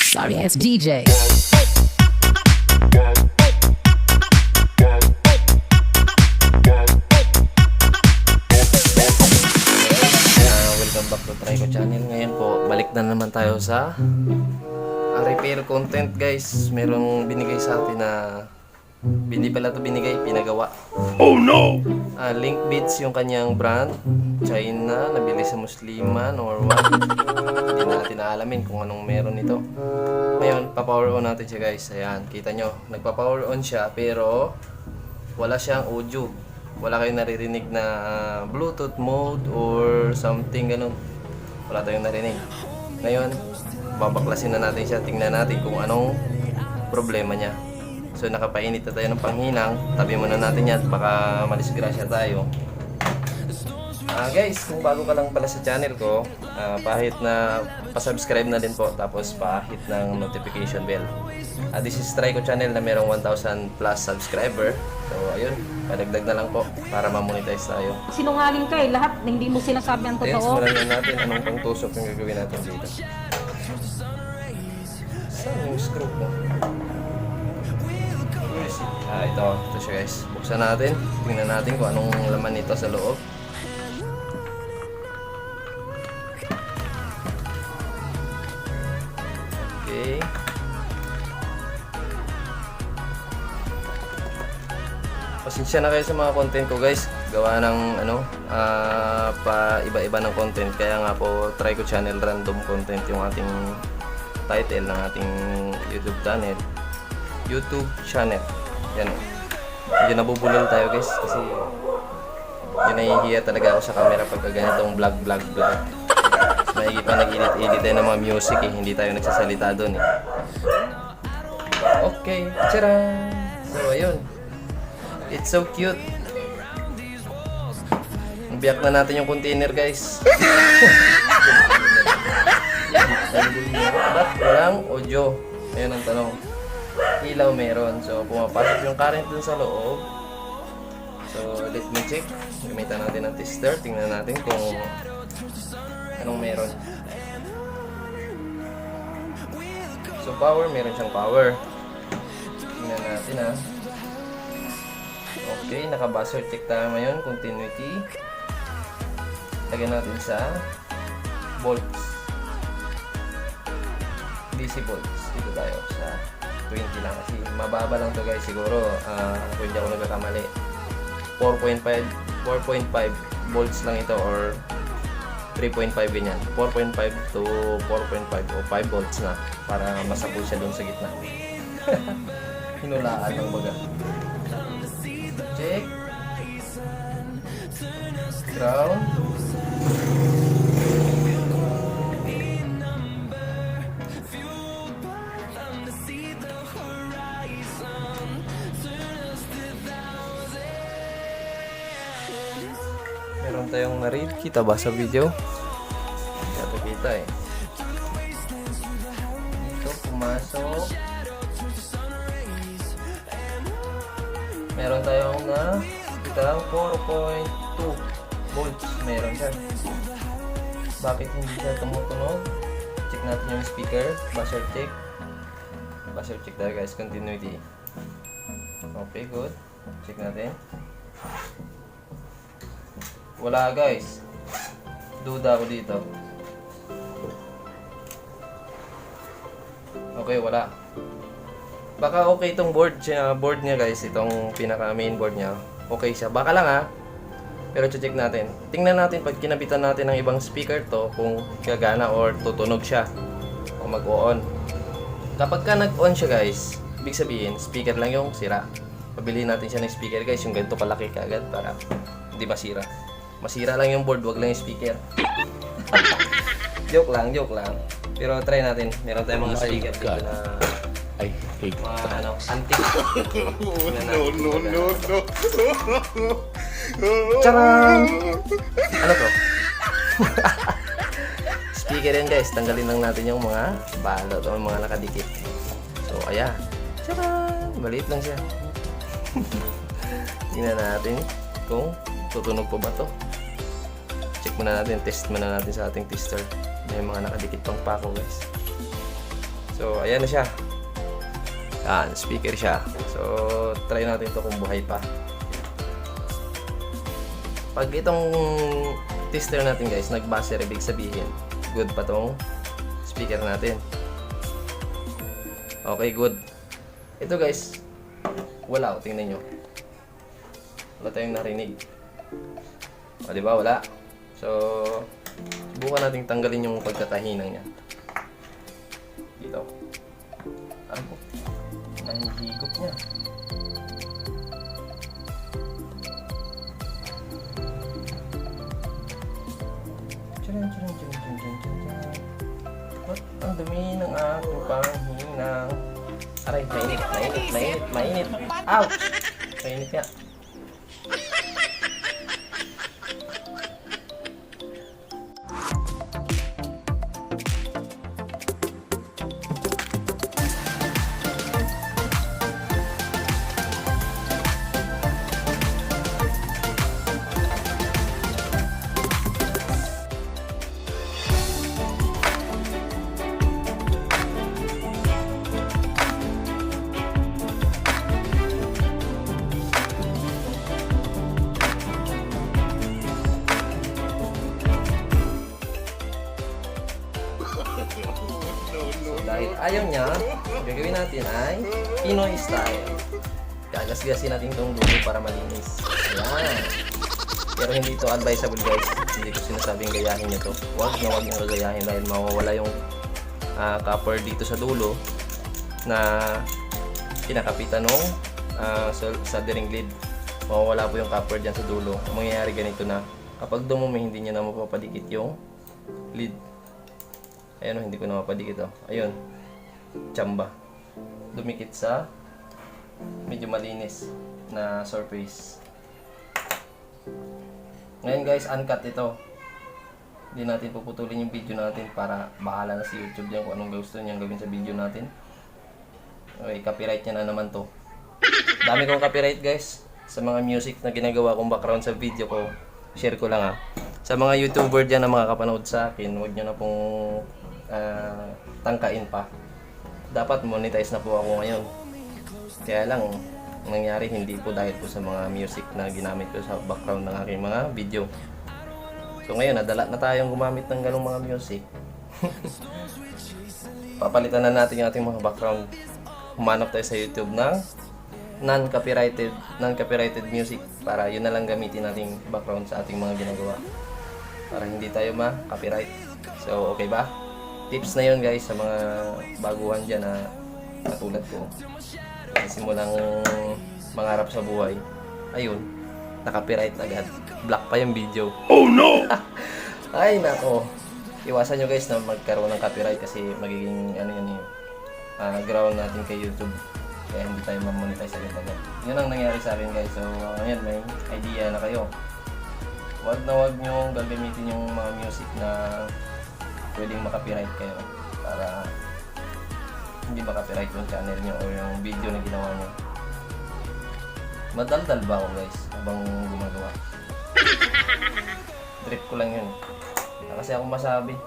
Sorry ass DJ. Welcome back to Try Ko Channel. Ngayon po, balik na naman tayo sa repair content, guys. Merong binigay sa atin na hindi pala to binigay, pinagawa. Oh no! Link Beats yung kanyang brand. China, nabili sa Musliman or what. Hindi natin aalamin kung anong meron nito. Ngayon, pa-power on natin siya, guys. Ayan, kita nyo. Nagpa-power on siya pero wala siyang audio. Wala kayong naririnig na Bluetooth mode or something ganun. Wala tayong narinig. Ngayon, babaklasin na natin siya. Tingnan natin kung anong problema niya. So nakapainit na tayo ng panghinang. Tabi muna natin yan. Baka malisgrasya tayo. Guys, kung bago ka lang pala sa channel ko, pahit na pasubscribe na din po. Tapos pahit ng notification bell. This is Try Ko Channel na merong 1,000 plus subscriber. So ayun, padagdag na lang po para ma-monetize tayo. Sinungaling ka eh, lahat hindi mo sinasabi ang Ayun, totoo. simulan na natin anong pangtusok yung gagawin natin dito. Saan yung screw mo? Ito siya, guys. Buksan natin. Tingnan natin kung anong laman nito sa loob. Okay. Pasensya na kayo sa mga content ko, guys. Gawa ng pa iba-iba ng content. Kaya nga po, Try Ko Channel random content yung ating title ng ating YouTube channel. Yan. Medyo nabubulol tayo, guys, kasi yun, nahihiya talaga ako sa camera pagka ganitong vlog. Maigi pa nag-edit tayo ng mga music eh. Hindi tayo nagsasalita doon eh. Okay, tcharam! So ayun, it's so cute. Biyak na natin yung container, guys. Ba't walang audio? Ayun ang tanong. Ilaw meron. So, pumapasok yung current dun sa loob. So, let me check. Gamitan natin ng tester. Tingnan natin kung anong meron. So, power. Meron siyang power. Tingnan natin ha. Okay, naka-buzzer check tayo ngayon. Continuity. Lagyan natin sa volts. DC volts. Dito tayo sa 20 lang kasi mababa lang to, guys. Siguro kung hindi ako nagkakamali 4.5 volts lang ito or 3.5 ganyan. 4.5 to 4.5 o 5 volts na para masapul siya doon sa gitna. Hinulaan ng baga. Check. Ground. Meron tayong na-read. Kita ba sa video? Hindi kita eh. Ito, pumasok. Meron tayong na kita lang 4.2 volts. Meron siya. Bakit hindi siya tumutunog? Check natin yung speaker. Buzzer check. Buzzer check tayo, guys. Continuity. Okay, good. Check natin. Wala, guys. Duda ako dito. Okay, wala. Baka okay itong board niya, guys. Itong pinaka main board niya. Okay siya. Baka lang ha. Pero check natin. Tingnan natin pag kinabitan natin ng ibang speaker to kung gagana or tutunog siya o mag-on. Kapag ka nag-on siya, guys, ibig sabihin speaker lang yung sira. Pabili natin siya ng speaker, guys, yung ganito kalaki kaagad para hindi masira. Masira lang yung board, wag lang yung speaker. Joke lang. Pero try natin. Meron tayong mga speaker dito na I hate mga antique. No. Tcharam! Ano to? Speaker yan, guys. Tanggalin lang natin yung mga balot o mga nakadikit. So, ayan. Tcharam! Maliit lang siya. Tingnan natin kung tutunog po ba to. Check muna natin, test muna natin sa ating tester. May mga nakadikit pang pako, guys. So So, ayan na siya. Yan, speaker siya. So, try natin to kung buhay pa. Pag itong tester natin guys, nag-buzzer, ibig sabihin, good pa tong speaker natin. Okay, good. Ito guys, wala. Tingnan nyo. Wala tayong narinig. O, diba? Wala. So, subukan natin tanggalin yung pagkakahinang niya. Dito. Ano? Nahihigop niya. Ba't ang dumi ng aking panghinang? Aray, mainit. Ouch! Mainit nga. Dahil ayaw niya, ang gagawin natin ay Pinoy style. Gagasgasin natin itong dulo para malinis. Ayan. Pero hindi ito advisable guys. Hindi ko sinasabing gayahin nyo to. Huwag nyo gagayahin dahil mawawala yung copper dito sa dulo na kinakapitan ng soldering lead. Mawawala po yung copper dyan sa dulo. Ang mangyayari ganito na kapag dumumi hindi nyo na mapapadikit yung lead. Ayan o, hindi ko na mapadikit o. Ayun. Tsamba. Dumikit sa medyo malinis na surface. Ngayon guys, uncut ito. Hindi natin puputulin yung video natin para bahala na si YouTube dyan kung anong gusto niyang gawin sa video natin. Okay, copyright niya na naman to. Dami kong copyright guys. Sa mga music na ginagawa kong background sa video ko, share ko lang ha. Sa mga YouTuber dyan na makakapanood sa akin, huwag nyo na pong tangkain pa. Dapat monetize na po ako ngayon. Kaya lang, nangyari hindi po dahil po sa mga music na ginamit ko sa background ng aking mga video. So ngayon, nadala na tayong gumamit ng ganung mga music. Papalitan na natin yung ating mga background. Humanap tayo sa YouTube ng non-copyrighted music para yun na lang gamitin nating background sa ating mga ginagawa. Para hindi tayo ma-copyright. So, okay ba? Tips na yun guys sa mga baguhan dyan na katulad ko. Simulang mangarap sa buhay. Ayun, na-copyright agad. Black pa yung video. Oh no! Ay nako. Iwasan nyo guys na magkaroon ng copyright kasi magiging ground natin kay YouTube. Kaya hindi tayo ma-monetize agad. Yun ang nangyari sa akin guys. So ngayon may idea na kayo. Wag nyo gagamitin yung mga music na pwedeng makapiright kayo para hindi makapiright yung channel nyo o yung video na ginawa nyo. Madaldal ba ako guys habang gumagawa? Trip ko lang yun. Wala kasi ako masabi.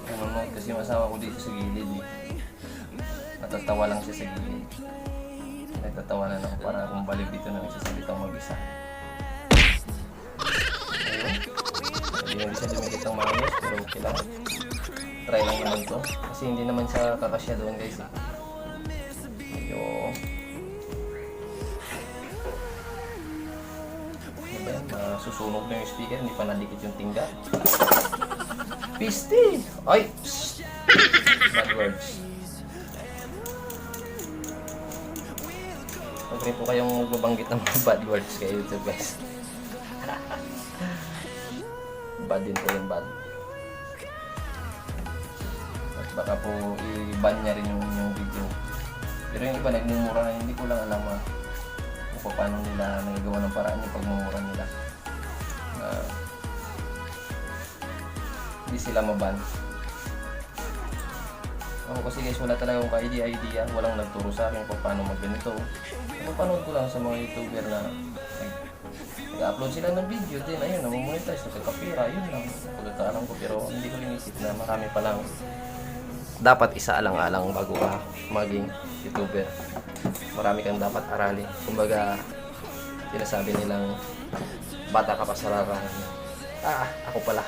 Nanonood kasi yung asawa ko dito sa gilid eh. Natatawa lang siya sa gilid. Natatawanan ako para akong baliw dito na nagsasalitang mag-isa. Ayun. Hindi siya dumikit ng maayos pero okay lang. Try lang naman to. Kasi hindi naman siya kakasya doon guys eh. Medyo susunog na yung speaker, hindi pa nadikit yung tingga. Pisti! Ay! Psst. Bad words. Huwag rin po kayong magbabanggit ng mga bad words kay YouTube guys. Bad din po yung bad. At baka po i-ban niya rin yung video. Pero yung iba nagmumura na hindi ko lang alam kung paano nila nagagawa ng paraan yung pagmumura nila. Hindi sila maban. Ako kasi guys wala talaga akong idea. Walang nagturo sa akin kung paano magganito. Napanood ko lang sa mga YouTuber na nag-upload sila ng video din, ayun, namamonetize, nagkakapira, yun lang. Pagkakaalam ko, pero hindi ko inisip na marami palang dapat isaalang-alang bago ka maging YouTuber. Marami kang dapat aralin. Kumbaga, sinasabi nilang bata ka pa sa larangan. Ako pala.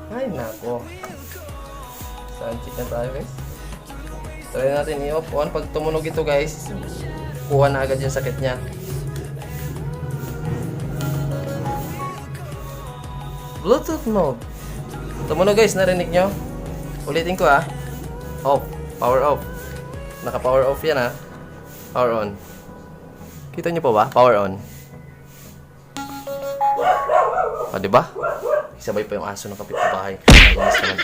Ay, nako. Saan check na tayo, guys? Try natin i-off on. Pag tumunog ito, guys, kuha na agad yung sakit niya. Bluetooth mode. Tumunog, guys, narinig nyo? Ulitin ko, off. Power off. Naka-power off yan, Power on. Kita nyo pa ba? Power on. O, diba? Isabay pa yung aso ng kapitbahay.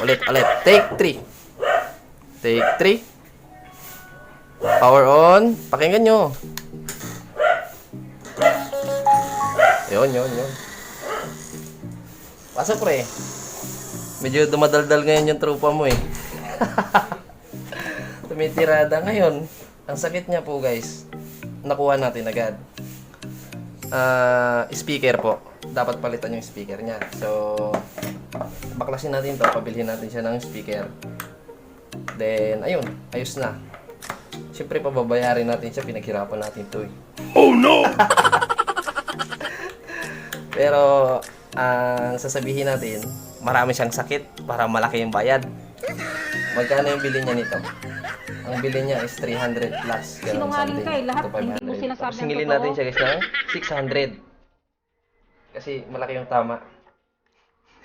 Ulit. Take 3. Take 3. Power on. Pakinggan nyo. Yun. Pasok, pre. Medyo dumadaldal ngayon yung trupa mo, Tumitirada ngayon. Ang sakit niya po, guys. Nakuha natin agad. Speaker po. Dapat palitan yung speaker niya. So, baklasin natin to. Pabilhin natin siya ng speaker. Then, ayun. Ayos na. Siyempre, pababayarin natin siya. Pinaghirapan natin to, Oh no! Pero, ang sasabihin natin, marami siyang sakit para malaki yung bayad. Magkano yung bili niya nito? Ang bili niya is 300 plus. Sinungaling ka, lahat hindi mo sinasabi ang Singilin totoo. natin siya, guys, ng 600. Kasi malaki yung tama.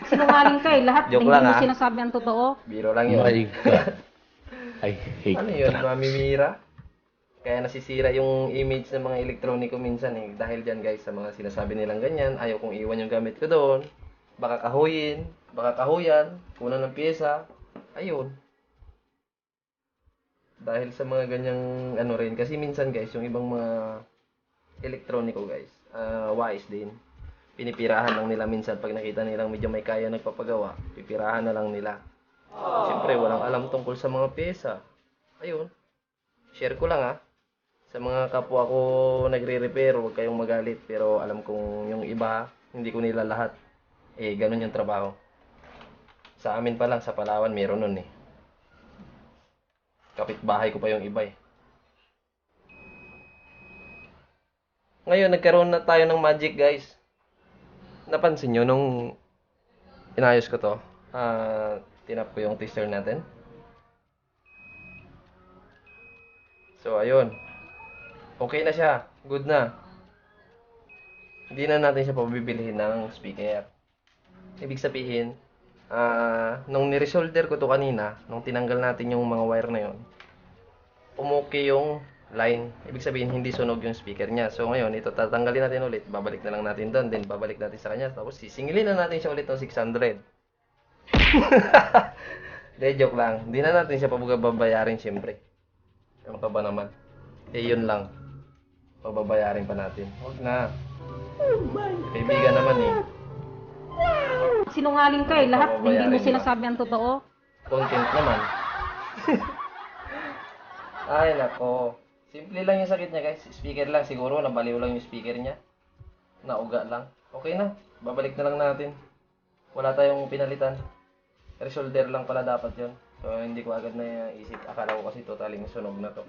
Sinungaling ka, lahat Joke hindi lang, mo sinasabi ang totoo. Biro lang yun. My God. I hate Ano yun, that. mamimira? Kaya nasisira yung image ng mga elektroniko minsan Dahil dyan, guys, sa mga sinasabi nilang ganyan, ayaw kong iwan yung gamit ko doon. Baka kahuyin, baka kahuyan, kunan ng pyesa. Ayun. Dahil sa mga ganyang ano rin. Kasi minsan, guys, yung ibang mga elektroniko, guys, wise din. Pinipirahan lang nila minsan pag nakita nilang medyo may kaya nagpapagawa. Pipirahan na lang nila. Siyempre, walang alam tungkol sa mga pyesa. Ayun. Share ko lang, sa mga kapwa ko nagre-repair, huwag kayong magalit. Pero alam kong yung iba, hindi ko nila lahat. Ganun yung trabaho. Sa amin pa lang, sa Palawan, meron nun Kapitbahay ko pa yung iba Ngayon, nagkaroon na tayo ng magic, guys. Napansin nyo nung inayos ko to, tinap ko yung tester natin. So, ayun. Okay na siya. Good na. Hindi na natin siya pabibilhin ng speaker. Ibig sabihin, nung niresolder ko to kanina, nung tinanggal natin yung mga wire na yon, umuki yung line. Ibig sabihin, hindi sunog yung speaker niya. So, ngayon, ito tatanggalin natin ulit. Babalik na lang natin doon. Then, babalik natin sa kanya. Tapos, sisingilin na natin siya ulit ng 600. De, joke lang. Hindi na natin siya pababayarin, siyempre. Ano ka ba naman? Yun lang. Pababayarin pa natin. Huwag na. Kaibigan naman Sinungaling ka, lahat hindi mo sinasabi ang totoo. Content naman. Ay, nako. Simple lang yung sakit niya, guys. Speaker lang. Siguro, nabaliw lang yung speaker niya. Nauga lang. Okay na. Babalik na lang natin. Wala tayong pinalitan. Resolder lang pala dapat yon. So, hindi ko agad na isip. Akala ko kasi totaling sunog na to.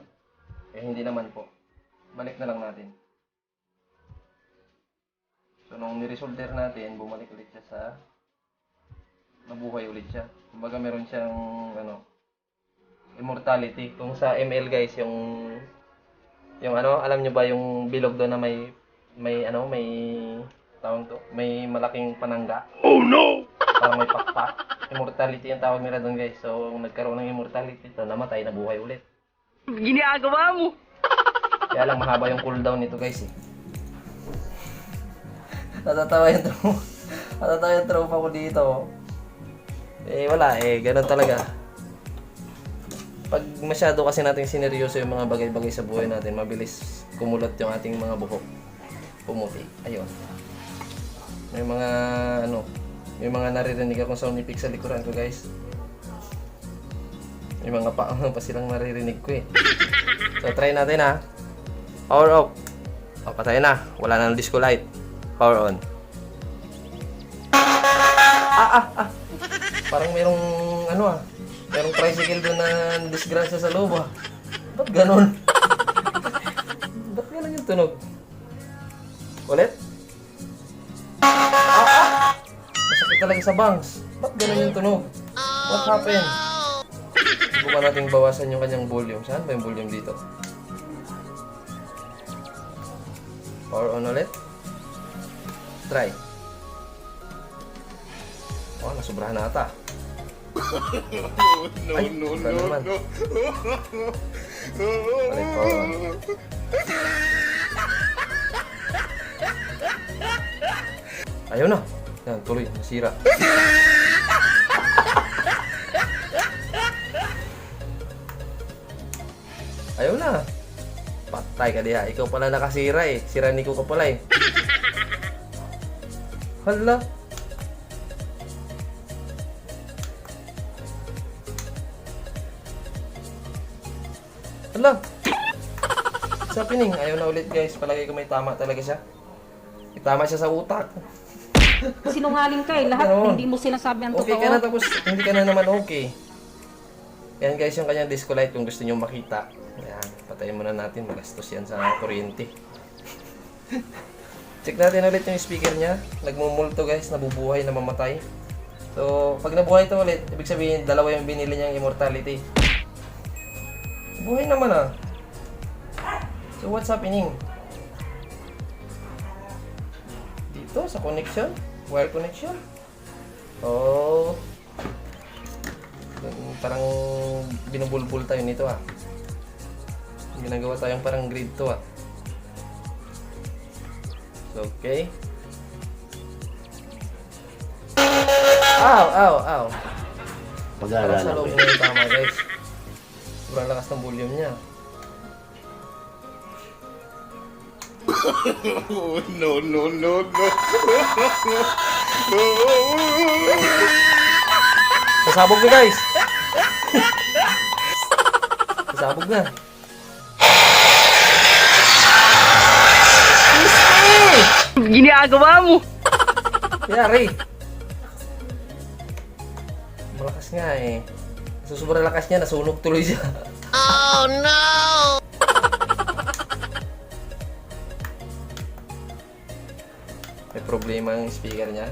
Hindi naman po. Balik na lang natin. So, nung niresolder natin, bumalik ulit siya sa... Nabuhay ulit siya. Kumbaga, meron siyang, immortality. Kung sa ML, guys, yung alam nyo ba yung bilog doon na may tawag to, may malaking panangga. Oh no! Parang may pakpak. Immortality yung tawag nila doon, guys. So, nagkaroon ng immortality to, namatay, nabuhay ulit. Ginagawa mo! Kaya lang mahaba yung cooldown nito, guys, Natatawa yung tropa ko dito. Wala, ganun talaga. Pag masyado kasi natin sineryoso yung mga bagay-bagay sa buhay natin, mabilis kumulot yung ating mga buhok. Pumuti. Ayun. May mga naririnig akong sound effects sa likuran ko, guys. May mga paang pa silang naririnig ko So, try natin Power off. Patay na. Wala na ng disco light. Power on. Parang mayroong ano ah. Merong tricycle doon na disgrasya sa loob ah. Ba't ganon? Ba't ganon yung tunog? Ulit? Masakit talaga sa bangs. Ba't ganon yung tunog? What happened? Subukan natin bawasan yung kanyang volume. Saan ba yung volume dito? Power on ulit. Try. Oh, nasubrahan na ata. Ay, wala naman. Balik, power on. Ayaw na. Yan, tuloy. Nasira. Ayaw na. Patay ka diha. Ikaw pala nakasira eh. Sira ni ko ka pala eh. Hala. Hala. What's happening? Ayaw na ulit guys. Palagay ko may tama talaga siya. May tama siya sa utak. Sinungaling ka eh. Lahat Ganon. hindi mo sinasabi ang Okay ka na totoo. tapos hindi ka na naman okay. Yan guys yung kanyang disco light kung gusto nyo makita. Yan, patayin muna natin. Magastos yan sa kuryente. Check natin ulit yung speaker niya. Nagmumulto guys, nabubuhay, namamatay. So, pag nabuhay ito ulit, ibig sabihin, dalawa yung binili niyang immortality. Buhay naman ah. So, what's happening? Dito, sa connection? Wire connection? Oh. Parang binubulbul tayo nito ah. Ginagawa tayong parang grid to ah. So, okay. Ow, ow, ow. Parang Pag-aaralan sa ko loob yan. na yung tama guys. Sobrang lakas ng volume niya. No, no, no, no. Sasabog na guys. Sasabog na. Ginagawa mo. Yari. Malakas nga eh. So, sobrang lakas niya, nasunog tuloy siya. Oh no! May problema ang speaker niya.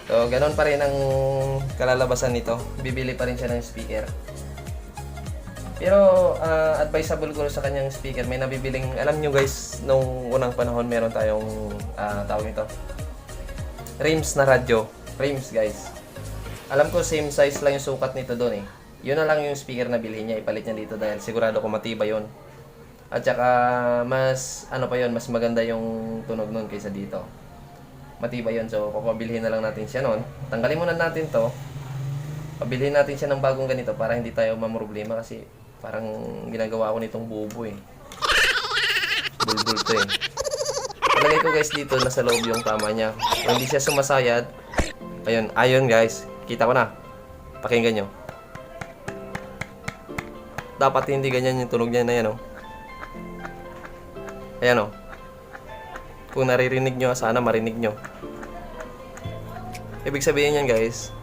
So, ganun pa rin ang kalalabasan nito. Bibili pa rin siya ng speaker. Pero, advisable ko sa kanyang speaker. May nabibiling, alam nyo guys, nung unang panahon, meron tayong, tawag nito, rims na radyo. Rims guys. Alam ko, same size lang yung sukat nito doon eh. Yun na lang yung speaker na bilhin niya. Ipalit niya dito dahil sigurado ko matibay yun. At saka, mas, ano pa yun, mas maganda yung tunog nun kaysa dito. Matibay yun. So, papabilhin na lang natin siya nun. Tanggalin muna natin to. Pabilhin natin siya ng bagong ganito para hindi tayo mamroblema kasi parang ginagawa ko nitong bubo eh. Bulbul to eh. Palagay ko guys dito, nasa loob yung tama niya. Kung hindi siya sumasayad, ayun, ayun guys. Kita ko na. Pakinggan nyo. Dapat hindi ganyan yung tunog niya na yan oh. Ayan oh. Kung naririnig nyo, sana marinig nyo. Ibig sabihin yan guys,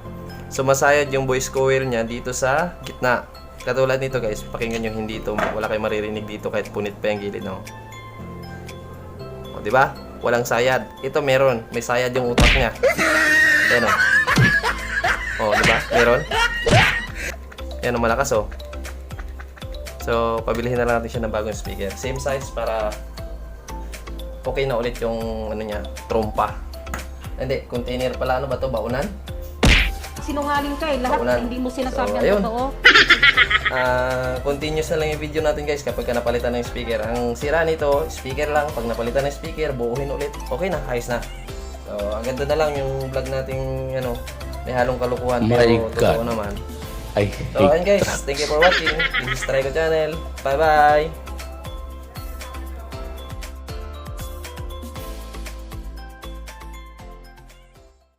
sumasayad yung voice coil niya dito sa gitna. Katulad nito guys, pakinggan nyo, hindi ito, wala kayong maririnig dito kahit punit pa yung gilid no. O diba? Walang sayad. Ito meron, may sayad yung utak niya. Ayan o. O diba? Meron. Ayan o, malakas o. So, pabilihin na lang natin siya ng bagong speaker. Same size para okay na ulit yung ano niya, trompa. Hindi, container pala, ano ba to? Baunan? Sinungaling ka eh. Lahat Baunan. hindi mo sinasabi So, ang ayun. totoo. Continuous na lang yung video natin guys kapag napalitan ng speaker. Ang sira nito, speaker lang. Pag napalitan ng speaker, buuhin ulit. Okay na, ayos na. So, hanggang doon na lang yung vlog nating ano, may halong kalukuhan. My Pero totoo God. naman. I So, hate ayun guys, thank you for watching. This is Trico Channel. Bye-bye!